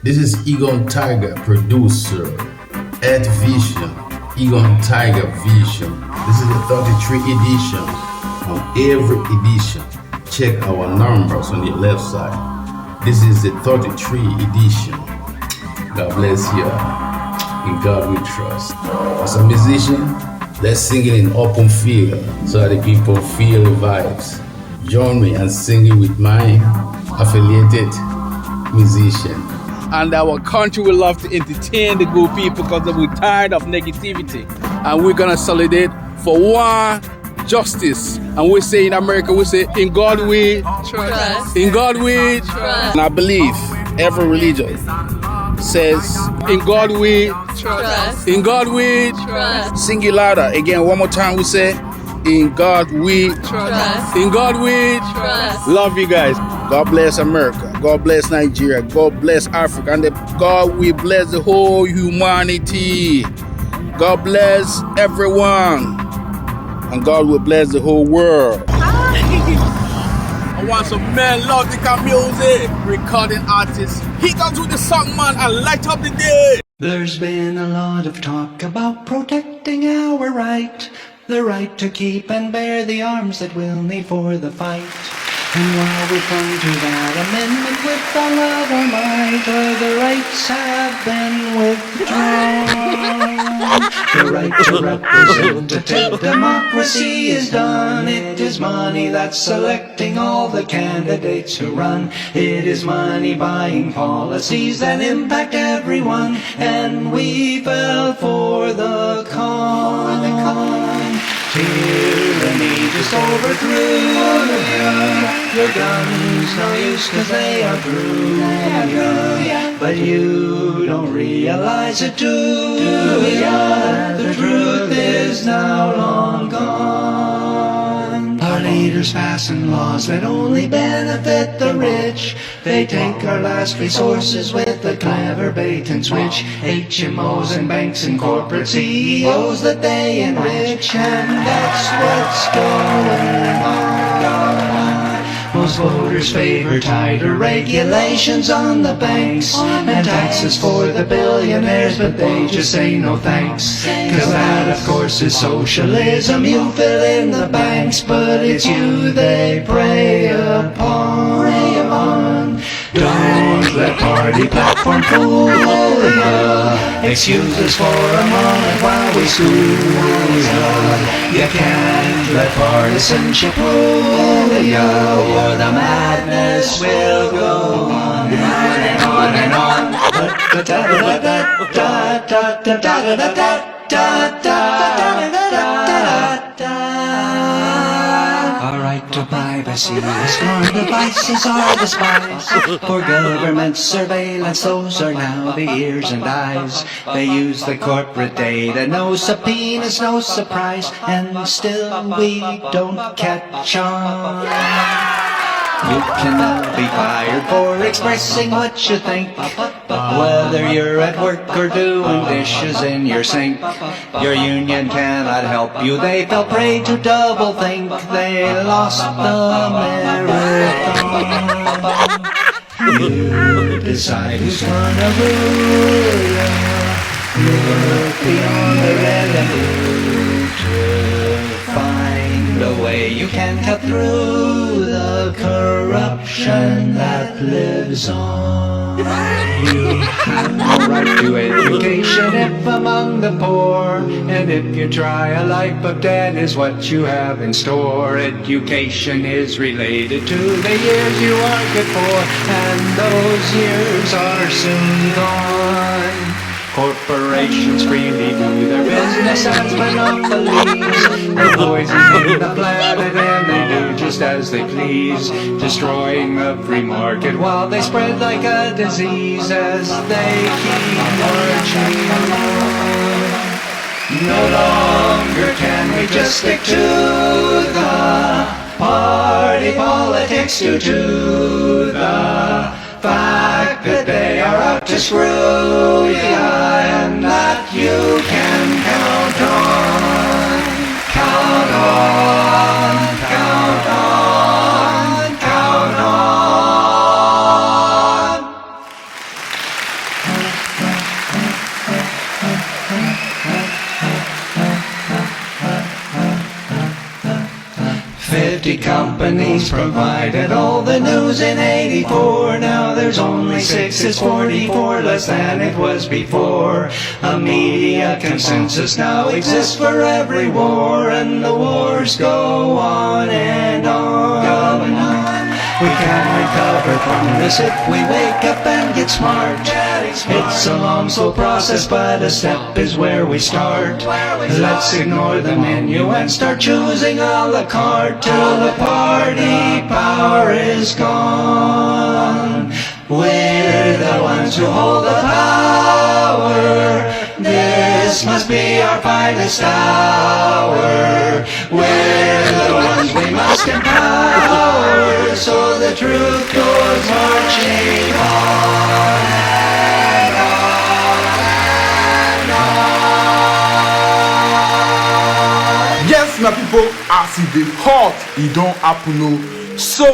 This is Egon Tiger, producer at Vision. Egon Tiger Vision. This is the 33 edition. On every edition, check our numbers on the left side. This is the 33 edition. God bless you. In God we trust. As a musician, let's sing it in open field so that the people feel the vibes. Join me and sing it with my affiliated musician. And our country will love to entertain the good people because we're tired of negativity. And we're gonna solidarity for one justice. And we say in America, we say, in God we trust. In God we trust. And I believe every religion says, in God we Trust. In God we Trust. Sing it louder. Again, one more time we say, in God we Trust. In God we Trust. Love you guys. God bless America. God bless Nigeria. God bless Africa. And God will bless the whole humanity. God bless everyone. And God will bless the whole world. I want some melodic music. Recording artists. He comes with the song, man, and light up the day. There's been a lot of talk about protecting our right, the right to keep and bear the arms that we'll need for the fight. And while we clung to that amendment with all of our might, the rights have been withdrawn. The right to representative democracy is done. It is money that's selecting all the candidates who run. It is money buying policies that impact everyone. And we fell for the con. Tyranny just overthrew you. Your guns no use 'cause they are through ya. But you don't realize it, do ya? The truth is now long gone. Our leaders passing laws that only benefit the rich. They take our last resources with a clever bait and switch. HMOs and banks and corporate CEOs that they enrich. And that's what's going on. Most voters favor tighter regulations on the banks and taxes for the billionaires, but they just say no thanks. 'Cause that of course is socialism. You fill in the banks, but it's you they prey upon. Don't let party platform fool ya. Excuses for a moment while we school ya. You can't let partisanship rule ya, or the madness will go on and on and on. Our right to privacy is gone, devices are the spies. For government surveillance, those are now the ears and eyes. They use the corporate data, no subpoenas, no surprise. And still we don't catch on. You can now be fired for expressing what you think, whether you're at work or doing dishes in your sink. Your union cannot help you, they fell prey to doublethink. They lost the marathon. You decide who's gonna rule ya. Look beyond the red and blue to find a way you can cut through the corruption that lives on. You have no right to education if among the poor, and if you try a life of debt is what you have in store. Education is related to the years you are good for, and those years are soon gone. Corporations freely do their business as monopolies. They poison the planet and they do just as they please, destroying the free market while they spread like a disease as they keep marching on. No longer can we just stick to the party politics due to the fact that they are out to screw ya, and that you can count on, count on, count on, count companies provided all the news in 84. Now there's only 6, it's 44, less than it was before. A media consensus now exists for every war, and the wars go on and on. We can recover from this if we wake up and get smart. It's a long, slow process, but a step is where we start. Let's ignore the menu and start choosing a la carte till the party power is gone. We're the ones who hold the power. This must be our finest hour. We're the ones we must empower, so the truth goes marching on and on and on. Yes, my people, as it dey hot, it don't happen no. So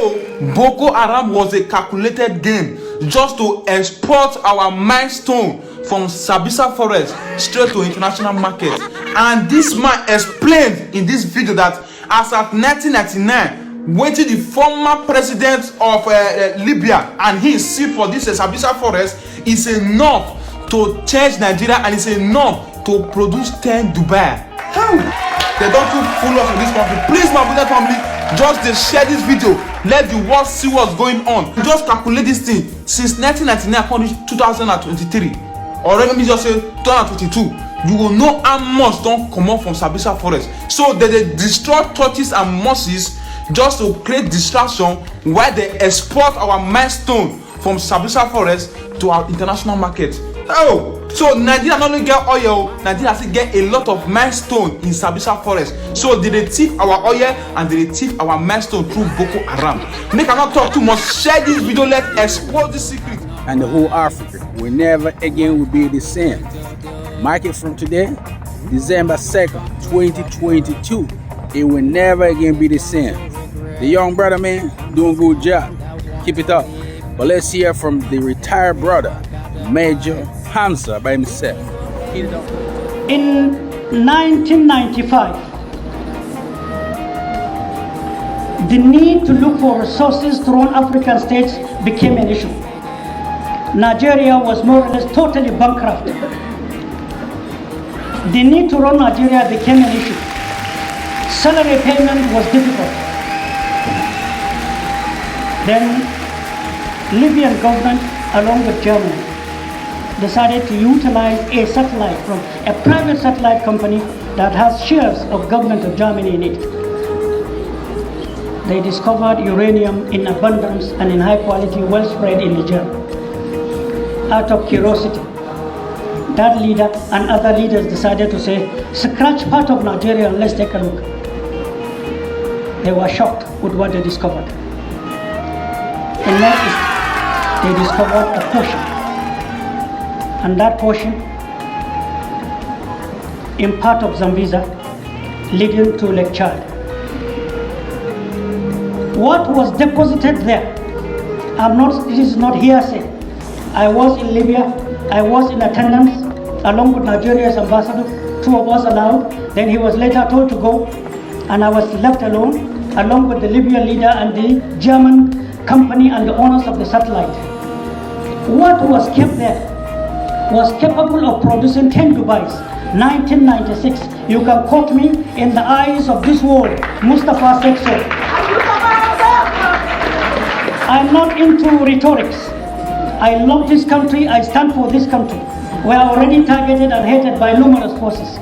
Boko Haram was a calculated game just to export our milestone from Sabisa forest straight to international market. And this man explained in this video that as at 1999, when the former president of Libya and he see for this Sabisa forest is enough to change Nigeria, and it's enough to produce 10 Dubai. How? They don't too fool us in this country. Please, my brother family, just they share this video. Let the world see what's going on. Just calculate this thing. Since 1999 upon 2023, or let me just say 2022, you will know how much don't come out from Sabisa forest. So they destroy torches and mosses just to create distraction while they export our milestone from Sabisa forest to our international market. Oh, so Nigeria not only get oil, Nigeria still get a lot of milestone in Sabisa forest. So they thief our oil and they thief our milestone through Boko Haram. Make I not talk too much. Share this video, let's expose the secret. And the whole Africa will never again will be the same. Mark it from today, December 2nd, 2022. It will never again be the same. The young brother, man, doing a good job. Keep it up. But let's hear from the retired brother, Major Hamza by himself. In 1995, the need to look for resources to run African states became an issue. Nigeria was more or less totally bankrupt. The need to run Nigeria became an issue. Salary payment was difficult. Then Libyan government, along with Germany, decided to utilize a satellite from a private satellite company that has shares of government of Germany in it. They discovered uranium in abundance and in high quality, well spread in Niger. Out of curiosity, that leader and other leaders decided to say, scratch part of Nigeria and let's take a look. They were shocked with what they discovered. In Northeast, they discovered a portion. And that portion in part of Zambeza leading to Lake Chad. What was deposited there, this is not hearsay. I was in Libya, I was in attendance along with Nigeria's ambassador, 2 of us allowed. Then he was later told to go, and I was left alone along with the Libyan leader and the German company and the owners of the satellite. What was kept there was capable of producing 10 Dubais. 1996, you can quote me in the eyes of this world, Mustafa said so. I'm not into rhetorics. I love this country, I stand for this country. We are already targeted and hated by numerous forces.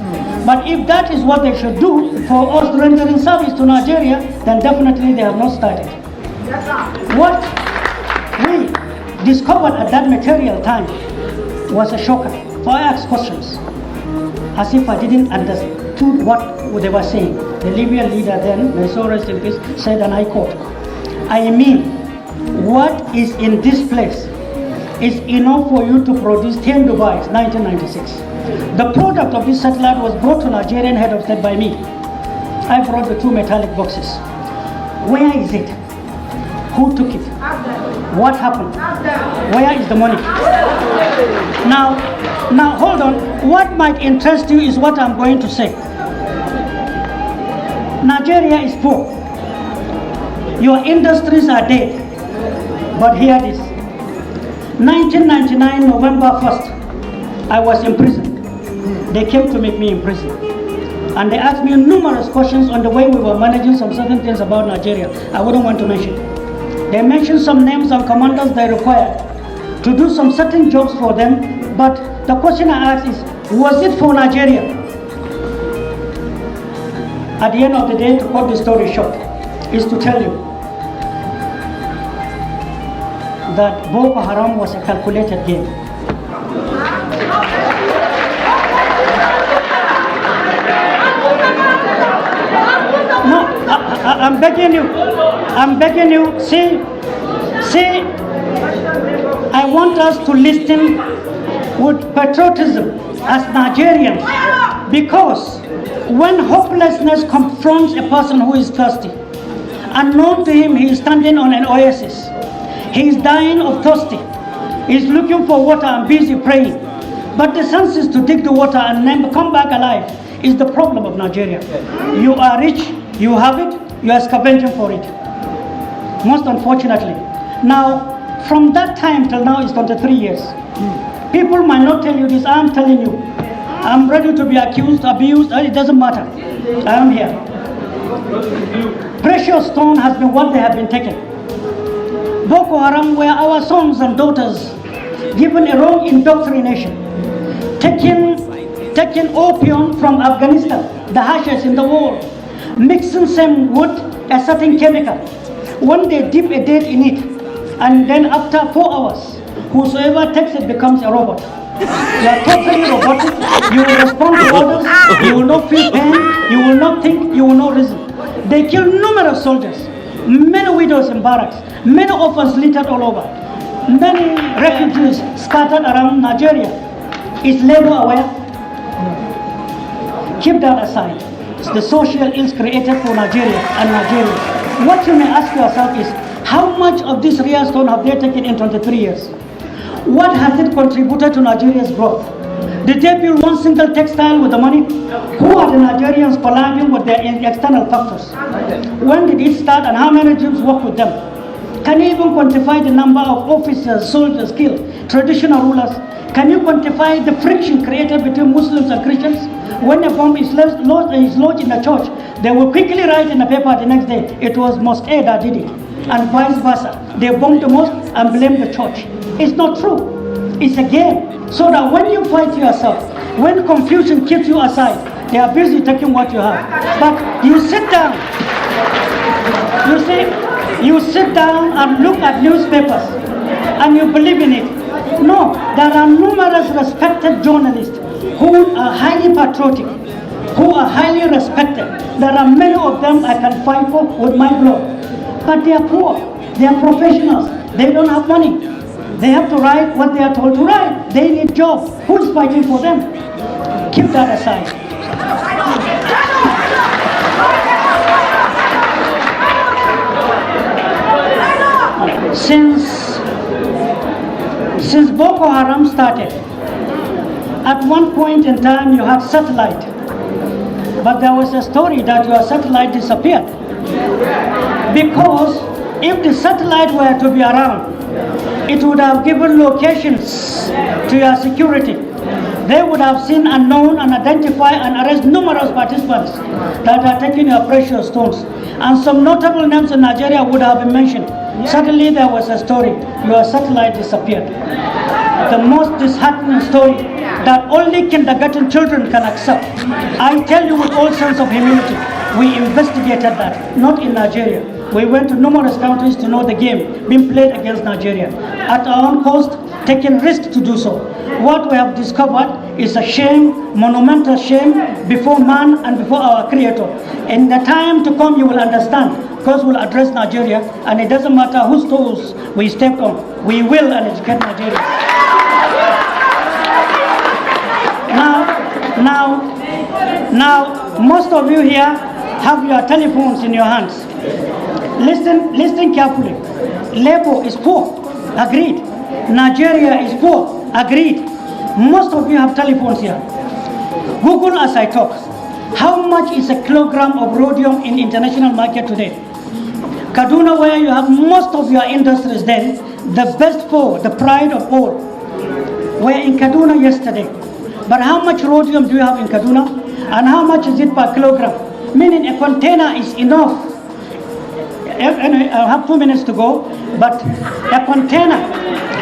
But if that is what they should do for us rendering service to Nigeria, then definitely they have not started. What we discovered at that material time was a shocker. So I asked questions, as if I didn't understood what they were saying. The Libyan leader then, may so rest in peace, said, and I quote, I mean, what is in this place is enough for you to produce 10 Dubais, 1996. The product of this satellite was brought to Nigerian head of state by me. I brought the 2 metallic boxes. Where is it? Who took it? What happened? Where is the money? Now hold on. What might interest you is what I'm going to say. Nigeria is poor. Your industries are dead. But hear this. 1999, November 1st, I was in prison. They came to make me in prison. And they asked me numerous questions on the way we were managing some certain things about Nigeria. I wouldn't want to mention. They mentioned some names of commanders they required to do some certain jobs for them. But the question I asked is, was it for Nigeria? At the end of the day, to cut the story short, is to tell you that Boko Haram was a calculated game. No, I'm begging you, see, I want us to listen with patriotism as Nigerians, because when hopelessness confronts a person who is thirsty, unknown to him, he is standing on an oasis. He is dying of thirsty. He is looking for water and busy praying. But the senses to dig the water and then come back alive is the problem of Nigeria. You are rich, you have it, you are scavenging for it. Most unfortunately. Now, from that time till now is 23 years. People might not tell you this, I am telling you. I'm ready to be accused, abused, it doesn't matter. I am here. Precious stone has been what they have been taken. Boko Haram were our sons and daughters given a wrong indoctrination. Taking opium from Afghanistan, the hashes in the wall, mixing some with a certain chemical. When they dip a date in it, and then after 4 hours, whosoever takes it becomes a robot. You are totally robotic. You will respond to orders. You will not feel pain. You will not think. You will not reason. They kill numerous soldiers, many widows in barracks, many orphans littered all over, many refugees scattered around Nigeria. Is labor aware? Keep that aside. It's the social ills created for Nigeria and Nigerians. What you may ask yourself is, how much of this real stone have they taken in 23 years? What has it contributed to Nigeria's growth? Did they build one single textile with the money? Who are the Nigerians colliding with their external factors? When did it start and how many Jews work with them? Can you even quantify the number of officers, soldiers killed, traditional rulers? Can you quantify the friction created between Muslims and Christians? When a bomb is lodged in a church, they will quickly write in the paper the next day, it was Mosque A that did it, and vice versa. They bomb the mosque and blame the church. It's not true. It's a game. So that when you fight yourself, when confusion keeps you aside, they are busy taking what you have. But you sit down. You sit down and look at newspapers and you believe in it. No, there are numerous respected journalists who are highly patriotic, who are highly respected. There are many of them I can fight for with my blood. But they are poor. They are professionals. They don't have money. They have to write what they are told to write. They need jobs. Who is fighting for them? Keep that aside. Since Boko Haram started, at one point in time you had satellite, but there was a story that your satellite disappeared. Because if the satellite were to be around, it would have given locations to your security. They would have seen and known and identify and arrest numerous participants that are taking your precious stones. And some notable names in Nigeria would have been mentioned. Suddenly there was a story, your satellite disappeared. The most disheartening story that only kindergarten children can accept. I tell you with all sense of humility, we investigated that, not in Nigeria. We went to numerous countries to know the game being played against Nigeria. At our own cost, taking risks to do so. What we have discovered is a shame, monumental shame before man and before our Creator. In the time to come you will understand, because we'll address Nigeria, and it doesn't matter whose toes we step on, we will educate Nigeria. Now, most of you here have your telephones in your hands. Listen carefully. Labor is poor, agreed. Nigeria is poor, agreed. Most of you have telephones here. Google as I talk. How much is a kilogram of rhodium in international market today? Kaduna, where you have most of your industries then, the best four, the pride of all, were in Kaduna yesterday. But how much rhodium do you have in Kaduna? And how much is it per kilogram? Meaning a container is enough. Anyway, I have 2 minutes to go, but a container,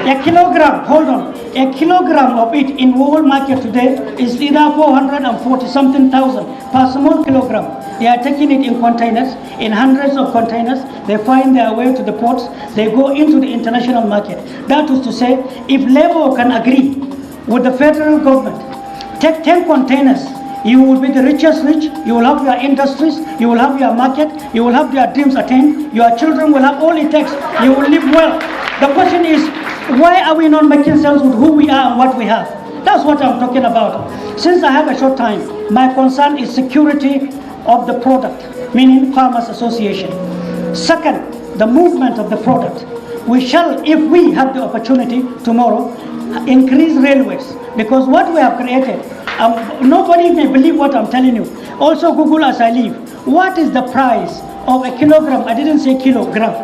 a kilogram, hold on, a kilogram of it in world market today is either 440 something thousand per small kilogram. They are taking it in containers, in hundreds of containers. They find their way to the ports. They go into the international market. That is to say, if Labour can agree with the federal government, take 10 containers, you will be the richest rich, you will have your industries, you will have your market, you will have your dreams attained, your children will have all it takes, you will live well. The question is, why are we not making sense with who we are and what we have? That's what I'm talking about. Since I have a short time, my concern is security of the product, meaning Farmers Association. Second, the movement of the product. We shall, if we have the opportunity tomorrow, increase railways, because what we have created, nobody may believe what I'm telling you. Also Google as I leave. What is the price of a kilogram, I didn't say kilogram,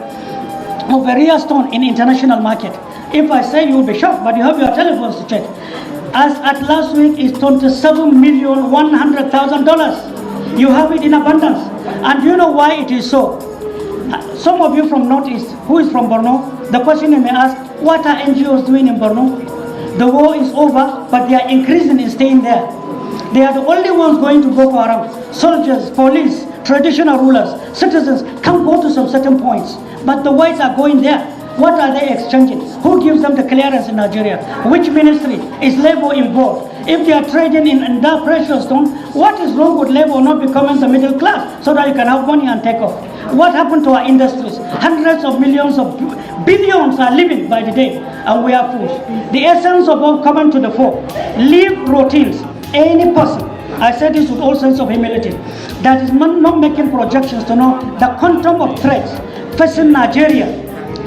of a rare stone in international market? If I say, you will be shocked, but you have your telephones to check. As at last week is $27,100,000. You have it in abundance. And do you know why it is so? Some of you from Northeast, who is from Borno, the question you may ask, what are NGOs doing in Borno? The war is over, but they are increasing in staying there. They are the only ones going to Boko Haram. Soldiers, police, traditional rulers, citizens can't go to some certain points. But the whites are going there. What are they exchanging? Who gives them the clearance in Nigeria? Which ministry? Is Labour involved? If they are trading in that precious stone, what is wrong with Labour not becoming the middle class so that you can have money and take off? What happened to our industries? Hundreds of millions of billions are living by the day, and we are fools. The essence of all coming to the fore. Leave routines. Any person, I say this with all sense of humility, that is not making projections to know the quantum of threats facing Nigeria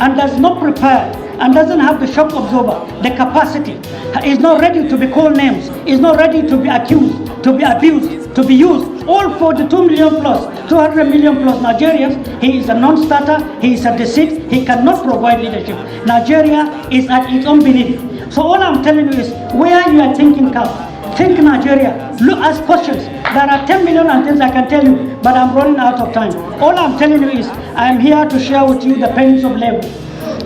and does not prepare and doesn't have the shock absorber, the capacity, is not ready to be called names, is not ready to be accused, to be abused, to be used, all for the 2 million plus, 200 million plus Nigerians. He is a non-starter, he is a deceit, he cannot provide leadership. Nigeria is at its own belief. So all I'm telling you is, where you are thinking come, think Nigeria, look, ask questions. There are 10 million and things I can tell you, but I'm running out of time. All I'm telling you is, I'm here to share with you the pains of labor.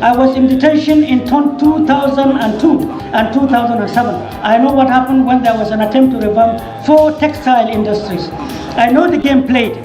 I was in detention in 2002 and 2007. I know what happened when there was an attempt to revamp 4 textile industries. I know the game played.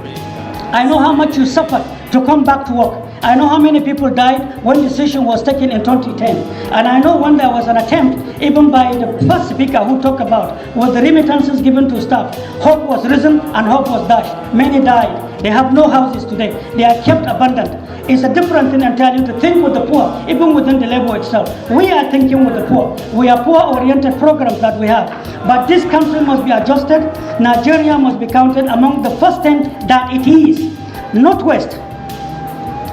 I know how much you suffered to come back to work. I know how many people died when the decision was taken in 2010. And I know when there was an attempt, even by the first speaker who talked about was the remittances given to staff. Hope was risen and hope was dashed. Many died. They have no houses today. They are kept abandoned. It's a different thing entirely to think with the poor, even within the labor itself. We are thinking with the poor. We are poor-oriented programs that we have. But this country must be adjusted. Nigeria must be counted among the first 10 that it is. Northwest.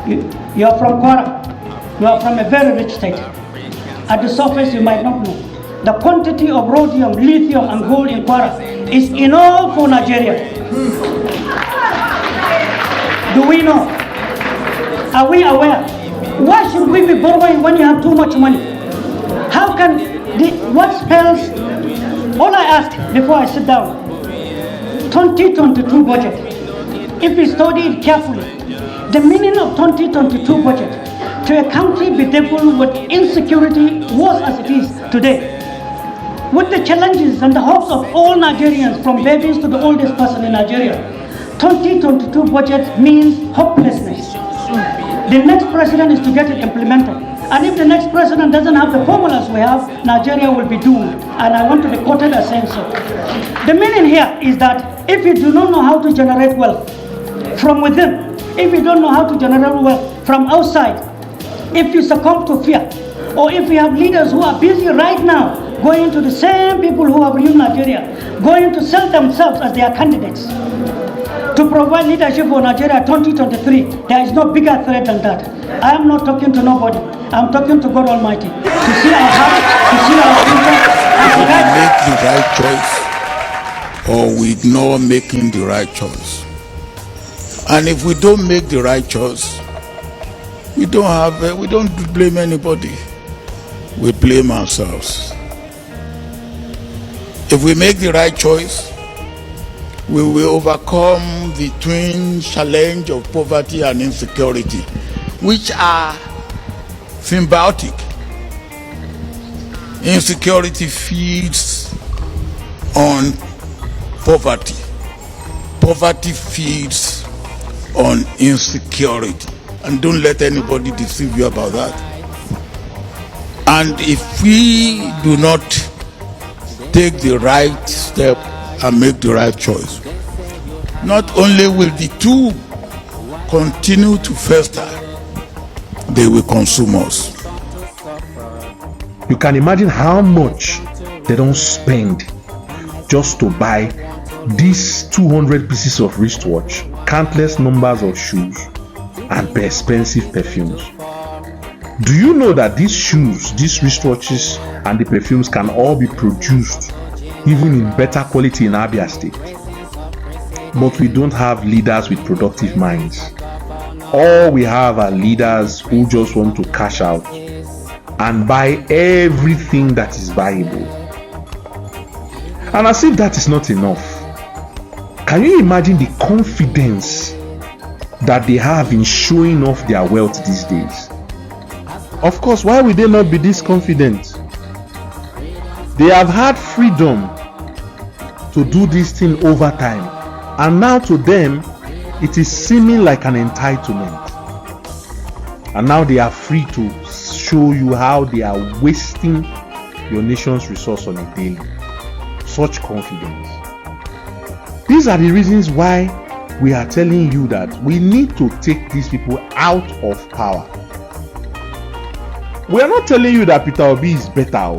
You are from Kwara. You are from a very rich state. At the surface, you might not know. The quantity of rhodium, lithium, and gold in Kwara is enough for Nigeria. Do we know? Are we aware? Why should we be borrowing when you have too much money? How can, what spells, all I ask before I sit down, 2022 budget, if we study it carefully, the meaning of 2022 budget to a country bedeviled with insecurity worse as it is today, with the challenges and the hopes of all Nigerians, from babies to the oldest person in Nigeria, 2022 budget means hopelessness. The next president is to get it implemented. And if the next president doesn't have the formulas we have, Nigeria will be doomed. And I want to be quoted as saying so. The meaning here is that if you do not know how to generate wealth from within, if you don't know how to generate wealth from outside, if you succumb to fear, or if you have leaders who are busy right now going to the same people who have ruined Nigeria, going to sell themselves as their candidates to provide leadership for Nigeria 2023, there is no bigger threat than that. I am not talking to nobody. I'm talking to God Almighty to see our heart, to see our future. Make the right choice, or we ignore making the right choice. And if we don't make the right choice, We don't blame anybody. We blame ourselves. If we make the right choice, we will overcome the twin challenge of poverty and insecurity, which are symbiotic. Insecurity feeds on poverty. Poverty feeds on insecurity. And don't let anybody deceive you about that. And if we do not take the right step and make the right choice, not only will the two continue to fester, they will consume us. You can imagine how much they don't spend just to buy these 200 pieces of wristwatch, countless numbers of shoes, and expensive perfumes. Do you know that these shoes, these wristwatches, and the perfumes can all be produced even in better quality in Abia State? But we don't have leaders with productive minds. All we have are leaders who just want to cash out and buy everything that is buyable. And as if that is not enough, can you imagine the confidence that they have in showing off their wealth these days? Of course, why would they not be this confident? They have had freedom to do this thing over time, and now to them it is seeming like an entitlement. And now they are free to show you how they are wasting your nation's resource on a daily. Such confidence. These are the reasons why we are telling you that we need to take these people out of power. We are not telling you that Peter Obi is better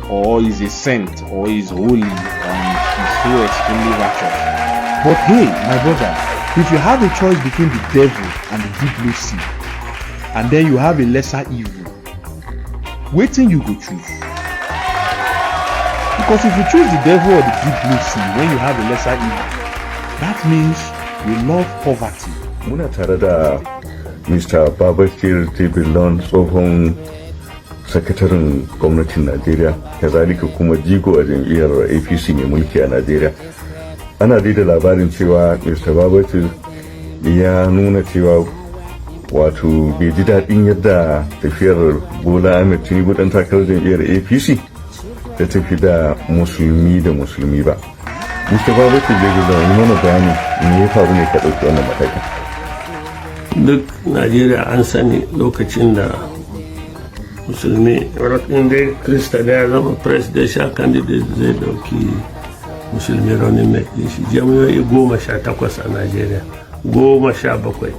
or is a saint or is holy and is so extremely righteous. But hey, my brother, if you have a choice between the devil and the deep blue sea, and then you have a lesser evil, which thing you go choose? Because if you choose the devil or the deep blue sea when you have a lesser evil, that means you love poverty. Muna tare da Mr. Babashir Tibilon, tsohon sakataren gwamnatin Najeriya, kazalika kuma jigo a jam'iyyar APC mai mulki a Najeriya. Ana da labarin cewa Mr. Babashir ya nuna cewa wato bai ji daɗin yadda tafiyar Bola Ahmed Tinubu dan takarar jam'iyyar APC ta tafi da musulmi ba. Mr. Babashir zai ga wani mana bayani me ya faru ne ka ɗauki wannan matakin. Duk Najeriya an sani lokacin da musulmi inda Krista da ya zama presidential candidate zai dauki musulmi running mate din shi. Jami'o'i 18 a Najeriya, 17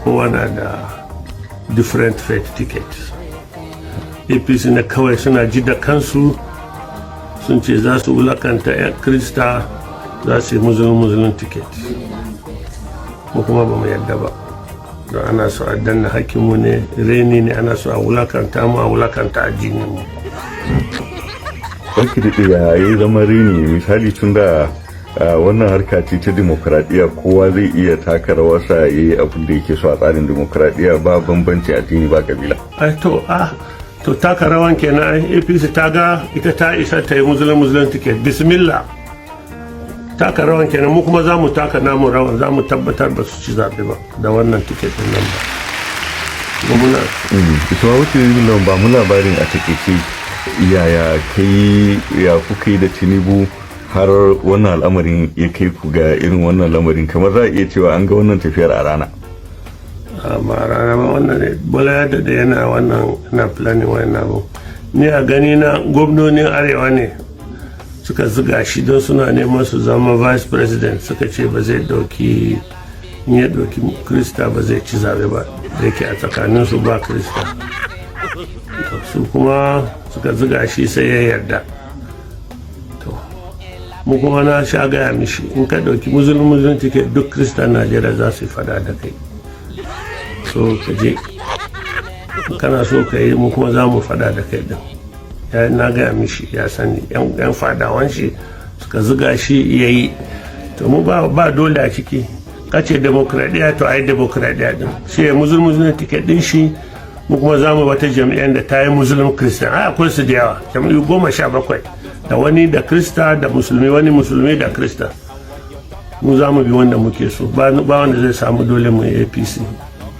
kowa na da different faith tickets. APC na kawai suna ji da kansu sun ce za su wulakanta Krista, za su yi muslim ticket. Mu kuma ba mu yadda ba. Don ana so a danna hakimu ne, reni ne, ana so a wulakanta mu, a wulakanta addinin mu. Barki da ya yi zama reni, misali tun da wannan harka ce ta demokradiyya, kowa zai iya taka rawarsa ya yi abin da yake so a tsarin demokradiyya, ba bambanci addini ba kabila. To taka rawan kenan APC ta ga ita ta isa ta yi muslim ticket, bismillah. Taka rawan kenan, mu kuma za mu taka namu rawan, za mu tabbatar ba su ci zaɓe ba da wannan ticket din nan ba. Gwamna. Ita ma wuce yin ba mu labarin a takaice yaya kai ya kuka yi da Tinubu har wannan al'amarin ya kai ku ga irin wannan lamarin, kamar za a iya cewa an ga wannan tafiyar a rana. Amma rana ma wannan ne Bola ya da yana wannan na planning wannan abu. Ni a gani na gwamnonin arewa ne suka zuga shi don suna neman su zama vice president, suka ce ba zai dauki Krista ba zai ci zabe ba, da yake a tsakanin su ba Krista. Su kuma suka zuga shi sai ya yarda. To mu kuma na sha gaya mishi in ka dauki muslim ticket duk Krista Najeriya za su fada da kai. So ka je kana so ka yi, mu kuma za mu fada da kai din. Na gaya mishi ya sani, yan fadawan shi suka zuga shi ya yi. To mu ba dole a ciki, kace demokradiya to ai demokradiya din shi muslim ticket din shi mu kuma zamu wata jami'an da ta yi muslim christian akwai su da yawa jami'u 17 da wani da krista da musulmi wani musulmi da krista mu zamu bi wanda muke so ba wanda zai samu dole mu APC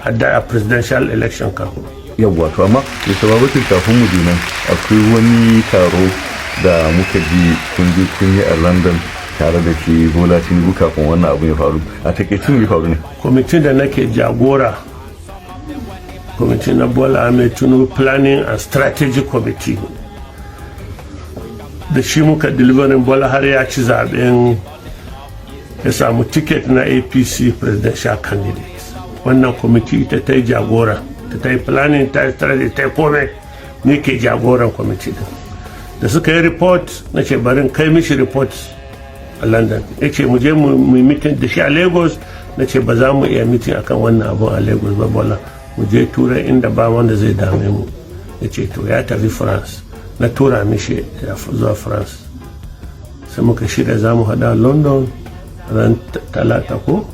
a presidential election kan yawwa to amma Mr. Babakir kafin mu nan akwai wani taro da muka ji kun yi a London tare da shi Bola Tinubu kafin wannan abu ya faru a takeicin ya faru ne kwamitin da nake jagora kwamitin na Bola Ahmed Tinubu Planning and Strategy Committee da shi muka deliverin Bola har ya ci zaben ya samu ticket na APC presidential candidate wannan kwamiti ita ta yi jagora ta yi planning ta strategy ta yi kome ne ke jagoran kwamiti din da suka yi report na ce barin kai mishi report a London ya ce mu je mu meeting da shi a Lagos na ce ba za mu iya meeting akan wannan abu a Lagos ba Bola mu je turai inda ba wanda zai dame mu ya ce to ya tafi France na tura mishi ya zuwa France sai muka shirya za mu hada London ran talata ko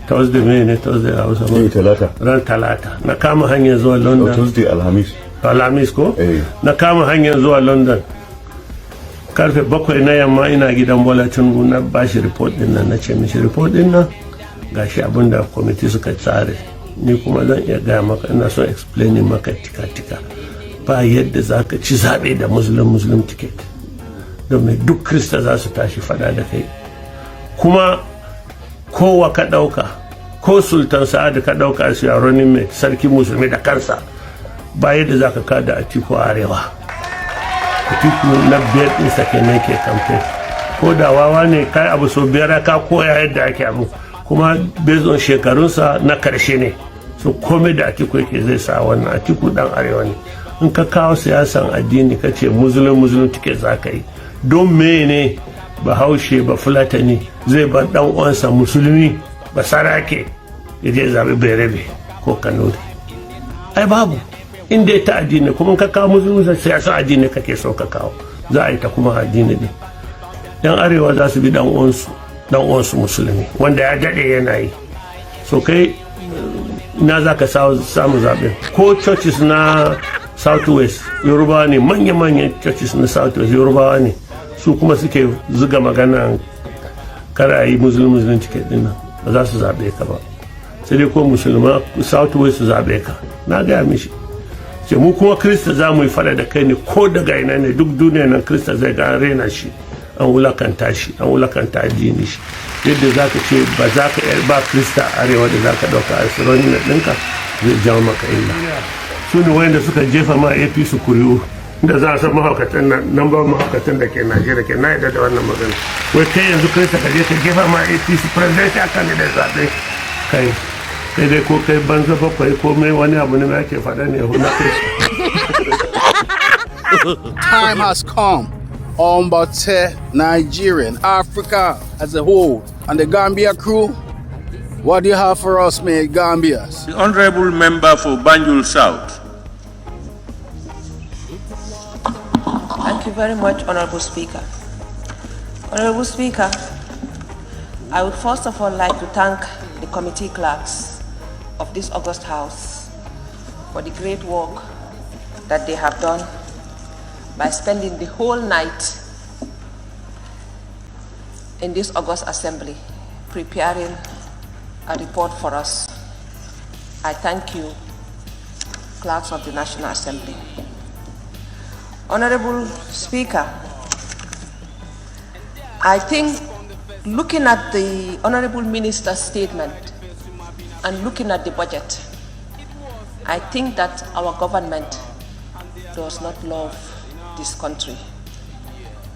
Thursday ne Thursday a Hausa talata ran talata na kama hanyar zuwa London Thursday Alhamis ko na kama hanyar zuwa London karfe 7 na yamma ina gidan Bola Tinubu na bashi report din nan nace mishi report din nan gashi abinda committee suka tsare ni kuma zan iya ga maka ina so explaining maka tika ba yadda zaka ci zabe da muslim ticket domin duk krista za su tashi fada da kai kuma kowa ka dauka ko sultan sa'ad ka dauka su yaron mai sarki musulmi da kansa ba yadda zaka kada Atiku arewa Atiku na biyar din sa kenan ke campaign ko da wawa ne kai abu so biyar ka koya yadda ake abu kuma based on shekarunsa na karshe ne so komai da Atiku yake zai sa wannan Atiku dan arewa ne in ka kawo siyasan addini kace muslim tike zaka yi don mene bahaushe ba fulatani zai bar dan uwansa musulmi ba sarake yaje zabi berebe ko kanuri ai babu inda ta addini kuma ka kawo musulmi sai sa addini kake so ka kawo za a yi ta kuma addini ne dan arewa za su bi dan uwansu musulmi wanda ya dade yana yi so kai na za ka samu zaɓe ko churches na southwest yorubawa ne manya-manyan churches na southwest yorubawa ne su kuma suke zuga magana kara yi musulmi ticket din nan ba za su zaɓe ka ba sai dai ko musulma southwest su zaɓe ka na gaya mishi ce mu kuma krista za mu yi fada da kai ne ko daga ina ne duk duniya nan krista zai ga an rena shi an wulakanta shi an wulakanta addini shi yadda za ka ce ba za ka ba krista arewa da za ka ɗauka a sironi na ɗinka zai jawo maka illa su ne wayanda suka jefa ma APC kuri'u da za a san mahaukatan nan ba mahaukatan da ke Najeriya ke na yadda da wannan magana wai kai yanzu krista ka je ka jefa ma APC presidential candidate zaɓe kai dai ko kai banza bakwai ko mai wani abu ne ake faɗa ne na krista. Time has come on Bote, Nigeria, and Africa as a whole. And the Gambia crew, what do you have for us, man, Gambians? The Honorable Member for Banjul South. Thank you very much, Honorable Speaker. Honorable Speaker, I would first of all like to thank the committee clerks of this August House for the great work that they have done by spending the whole night in this August Assembly preparing a report for us. I thank you, clerks of the National Assembly. Honorable Speaker, I think looking at the Honorable Minister's statement and looking at the budget, I think that our government does not love this country.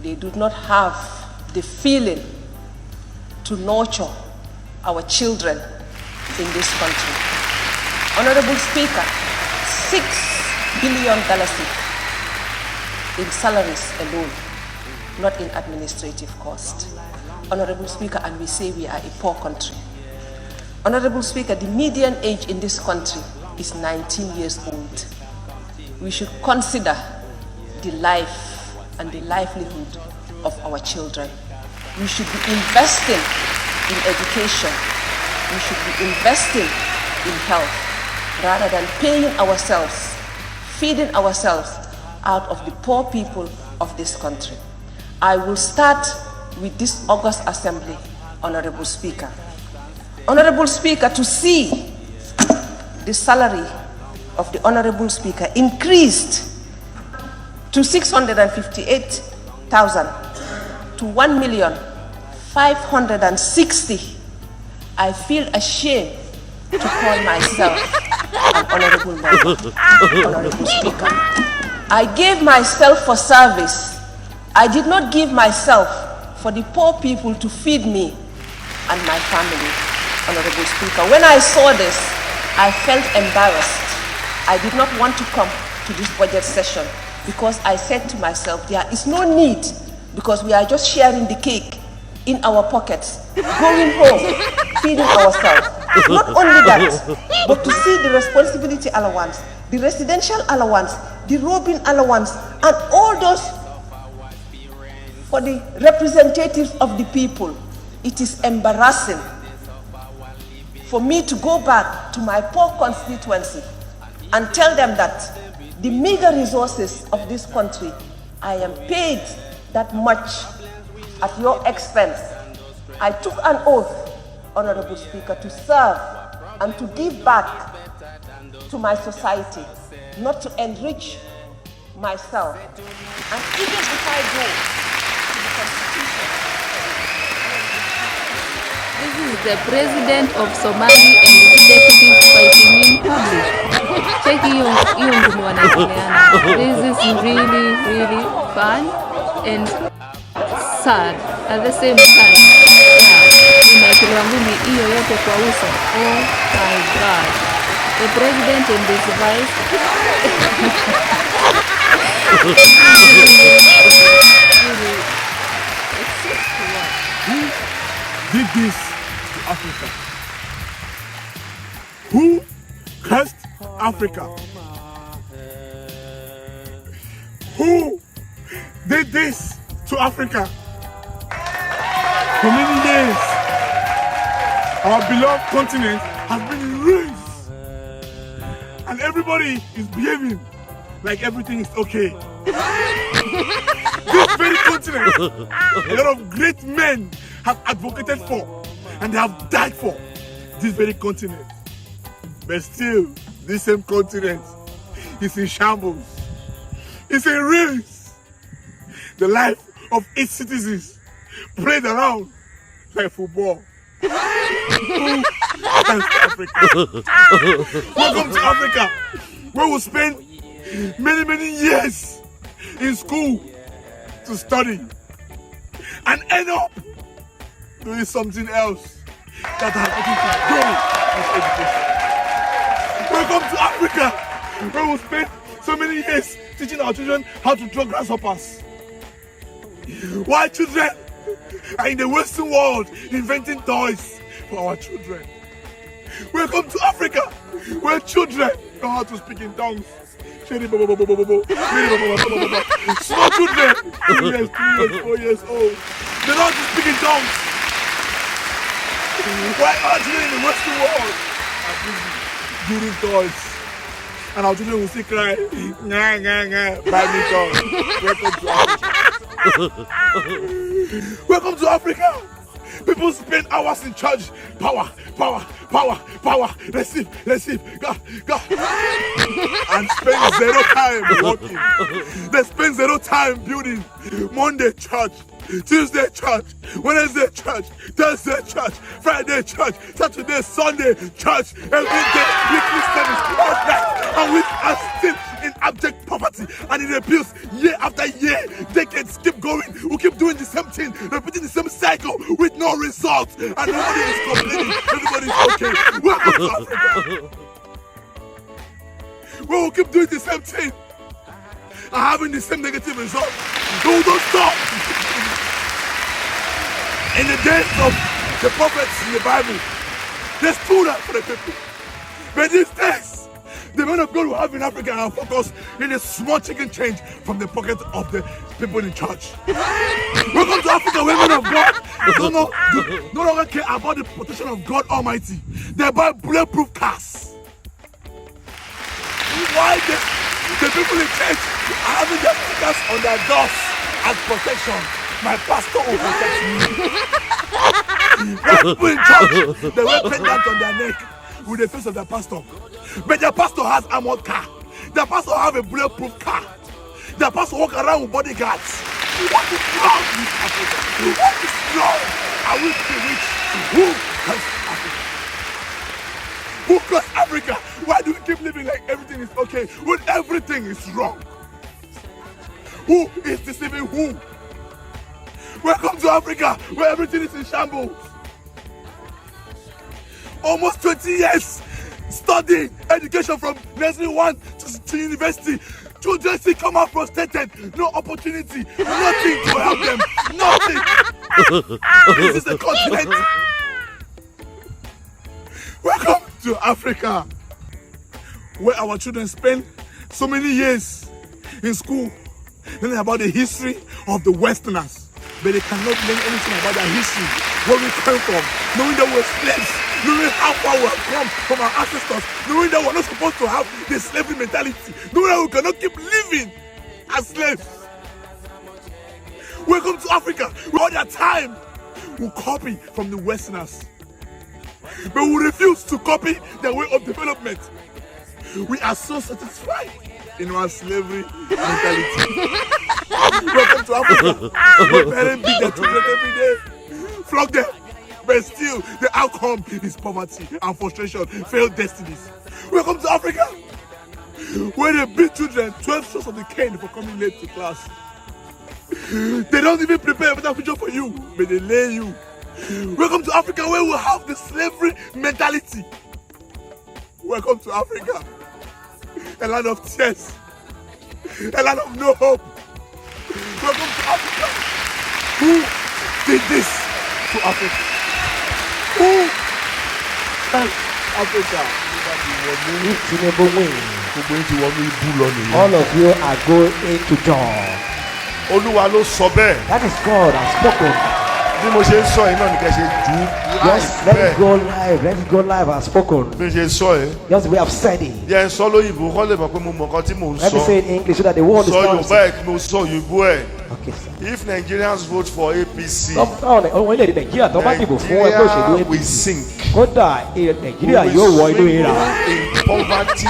They do not have the feeling to nurture our children in this country. Honorable Speaker, $6 billion in salaries alone, not in administrative cost. Honorable Speaker, and we say we are a poor country. Honorable Speaker, the median age in this country is 19 years old. We should consider the life and the livelihood of our children. We should be investing in education. we should be investing in health rather than paying ourselves, feeding ourselves out of the poor people of this country. I will start with this August Assembly, Honorable Speaker. Honorable Speaker, to see the salary of the Honorable Speaker increased to 658,000 to 1,560,000, I feel ashamed to call myself an honorable member, Honorable Speaker. I gave myself for service. I did not give myself for the poor people to feed me and my family, Honorable Speaker. When I saw this, I felt embarrassed. I did not want to come to this budget session because I said to myself, there is no need, because we are just sharing the cake in our pockets, going home, feeding ourselves. Not only that, but to see the responsibility allowance, the residential allowance, the robin allowance, and all those for the representatives of the people. It is embarrassing for me to go back to my poor constituency and tell them that the meager resources of this country, I am paid that much at your expense. I took an oath, Honorable Speaker, to serve and to give back to my society, not to enrich myself. And even if I go to the Constitution, This is the president of Somali and his deputies fighting in public. Check hiyo ngumu wanaeleana. This is really, really fun and sad at the same time. Yeah, inaekelewa ngumi hiyo yote kwa uso. Oh my God. The president and his vice. Who did this to Africa? Who cursed Africa? Who did this to Africa? For many years, our beloved continent has been erased, and everybody is behaving like everything is okay. This very continent, a lot of great men have advocated for and they have died for this very continent. But still, this same continent is in shambles. It's in ruins. The life of its citizens played around like football. Thanks to Africa. Welcome to Africa, where we spend many years in school to study and end up doing something else that has nothing to do with education. Welcome to Africa, where we spend so many years teaching our children how to draw grasshoppers, while children are in the Western world inventing toys for our children. Welcome to Africa, where children know how to speak in tongues. Small children, 2 years, 4 years old, they know how to speak in tongues. Why our children in the Western world are busy building toys, and our children will still cry, buy me toys. Welcome to Africa. People spend hours in church. Power. Receive. God. And spend zero time working. They spend zero time building. Monday church, Tuesday church, Wednesday church, Thursday church, Friday church, Saturday, Sunday church, every day, weekly service, all night. And we are still in abject poverty and in abuse year after year. Decades keep going. We keep doing the same thing, repeating the same cycle with no results. And nobody is complaining. Everybody is okay. Welcome to Africa, where we keep doing the same thing and having the same negative results. No, don't stop. In the days of the prophets in the Bible, they stood up for the people. But these days, The men of God we have in Africa are focused in a small chicken change from the pocket of the people in church. Welcome to Africa, women of God no longer care about the protection of God Almighty. They buy bulletproof cars. Why the people in church are having their stickers on their doors as protection? My pastor will protect me. White people in church, they wear pendants on their neck with the face of their pastor. But their pastor has armored car. Their pastor have a bulletproof car. Their pastor walk around with bodyguards. What is wrong with Africa? What is wrong? Are we rich? Who cursed Africa? Who cursed Africa? Why do we keep living like everything is okay when everything is wrong? Who is deceiving who? Welcome to Africa, where everything is in shambles. Almost 20 years studying education from nursery 1 to university. Children still come out frustrated. No opportunity, nothing to help them. Nothing. This is the continent. Welcome to Africa, where our children spend so many years in school learning about the history of the Westerners, but they cannot learn anything about their history, where we came from, knowing that we're slaves, knowing how far we have come from our ancestors, knowing that we're not supposed to have the slavery mentality, knowing that we cannot keep living as slaves. Welcome to Africa, where all their time we copy from the Westerners, but we refuse to copy their way of development. We are so satisfied in our slavery mentality. Welcome to Africa, where parents beat their children every day, flog them, but still the outcome is poverty and frustration, failed destinies. Welcome to Africa, where they beat children 12 shots of the cane for coming late to class. They don't even prepare a better future for you, but they lay you. Welcome to Africa, where we have the slavery mentality. Welcome to Africa, a land of tears, a land of no hope. Welcome to Africa. Who did this to Africa? Who helped Africa? All of you are going to join. That is God has spoken. Yes, let it go live. Let it go live has spoken. Just we have said it. Let me say it in English so that the world is not. Okay, sir. If Nigerians vote for APC, Nigeria will sink. Nigeria in poverty.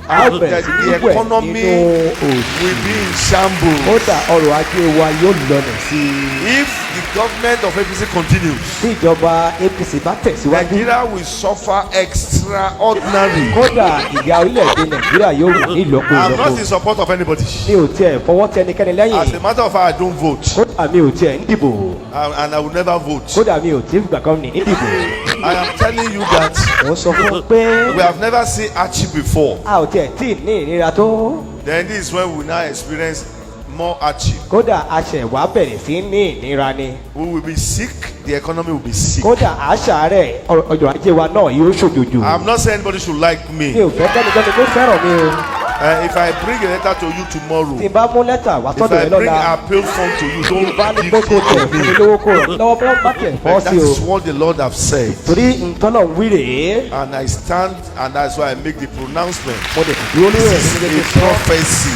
The economy will be in shambles. If the government of APC continues, Nigeria will suffer extraordinary. I'm not in support of anybody. As a matter of fact, I don't vote. And I will never vote. I am telling you that we have never seen Archie before. Then this is when we now experience more Archie. We will be sick, the economy will be sick. I'm not saying anybody should like me. If I bring a letter to you tomorrow, if I bring an appeal form to you, don't give it to me. That is what the Lord have said. And I stand, and that's why I make the pronouncement. This is a prophecy.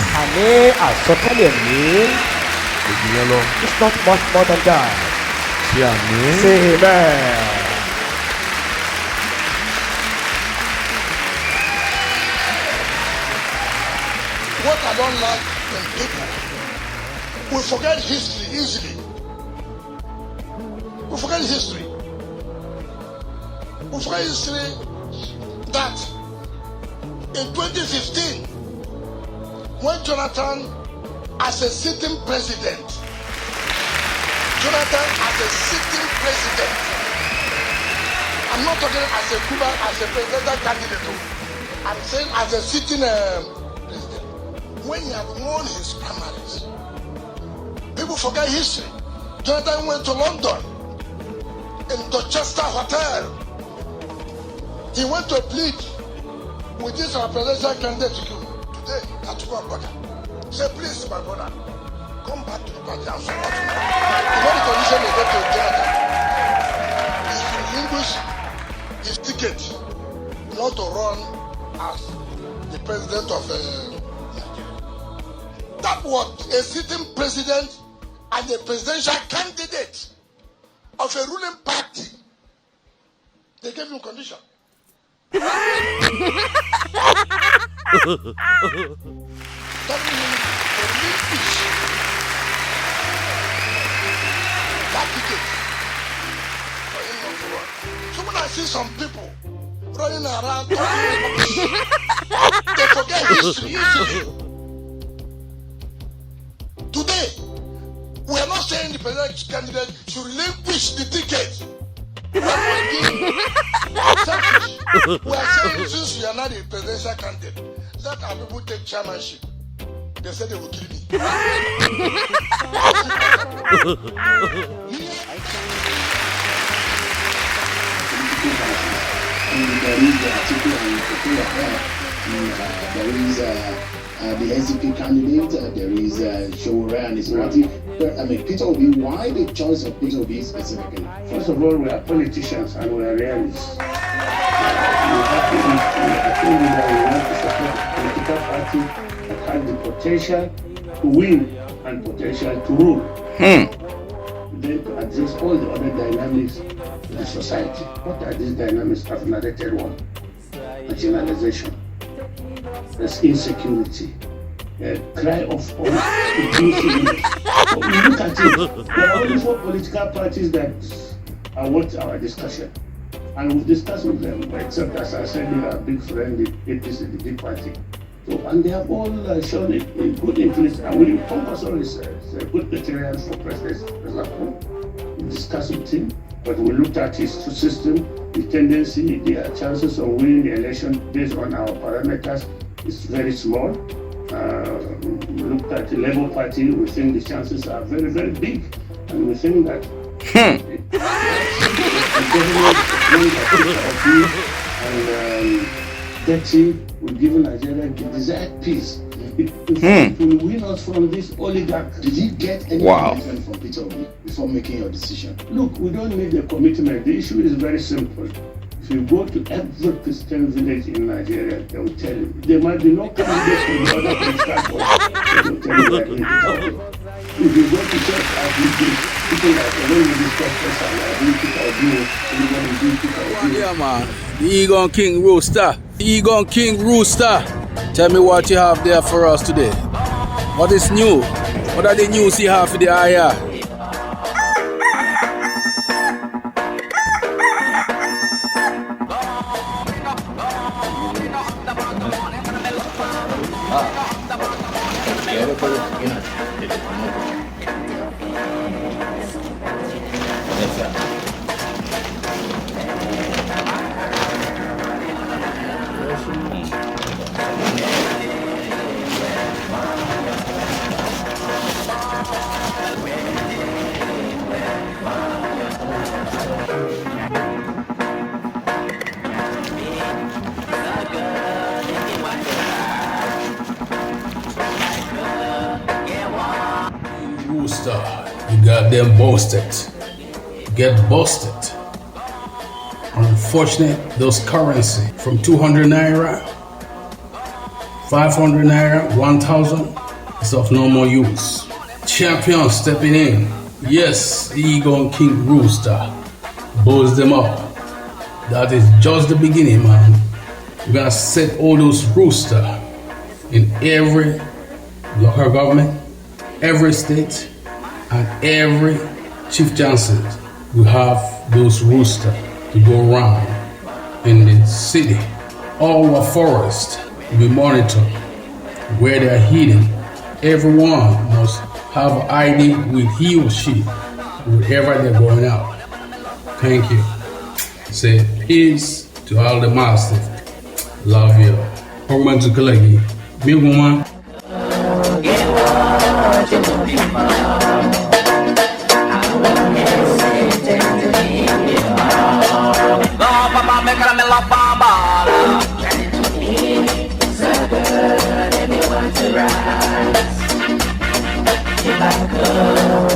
It's not much more than that. Say amen. What I don't like in people, we forget history easily. We forget history. We forget history that in 2015, when Jonathan, as a sitting president, I'm not talking as a Cuban, as a presidential candidate. I'm saying as a sitting president. When he had won his primaries, people forget history. Jonathan went to London, in Dorchester Hotel. He went to plead with this our presidential candidate today, Atiku Abubakar. Say, please, my brother, come back to the party and support me. You know the condition they get to Jonathan. If you relinquish his ticket not to run as the president of Nigeria. That was a sitting president and a presidential candidate of a ruling party. They gave him condition. That means relinquish that ticket for him not to run. So when I see some people running around talking rubbish, they forget history easily. Today, we are not saying the presidential candidate should relinquish the ticket. We are not being selfish. We are saying since we are not the presidential candidate, let our people take chairmanship. They said they will kill me. There is the SDP candidate, there is Showore and his party. I mean, Peter Obi, why the choice of Peter Obi specifically? First of all, we are politicians and we are realists. We have to support a political party that has the potential to win and potential to rule. Then to address all the other dynamics of the society. What are these dynamics? I've narrated one. Marginalization. There's insecurity. Cry of inclusiveness. But we look at it, there are only 4 political parties that are worth our discussion. And we've discussed with them, except as I said, they are a big friend, the APC, the big party. So, and they have all shown a good influence. And William Kwankwaso is a good material for President President. We discussed with him, but we looked at his system, the tendency, their chances of winning the election based on our parameters is very small. We looked at the Labour Party, we think the chances are very, very big. And we think that the government and Dexy will give Nigeria the desired peace. It will win us from this oligarch. Did you get any commitment from Peter Obi before making your decision? Look, we don't need a commitment. The issue is very simple. If you go to every Christian village in Nigeria, they will tell you. There might be no candidate from the other political party. They will tell you that in the topic. If you go to church as we do, people like when we discuss this, I do Peter Obi, everybody do Peter Obi. Yeah, man. The Egon King Rooster. The Egon King Rooster. Tell me what you have there for us today. What is new? What are the news you have for the IR? You got them boasted. Get busted. Unfortunate, those currency from 200 naira, 500 naira, 1,000 is of no more use. Champion stepping in. Yes, Egon King Rooster. Boost them up. That is just the beginning, man. We're gonna set all those rooster in every local government, every state, and every chief justice will have those roosters to go around in the city. All our forests will be monitored where they are hidden. Everyone must have an ID with he or she wherever they're going out. Thank you. Say peace to all the masters. Love you. Hongman to Kalagi. Me woman. Bamba, rise. If I could.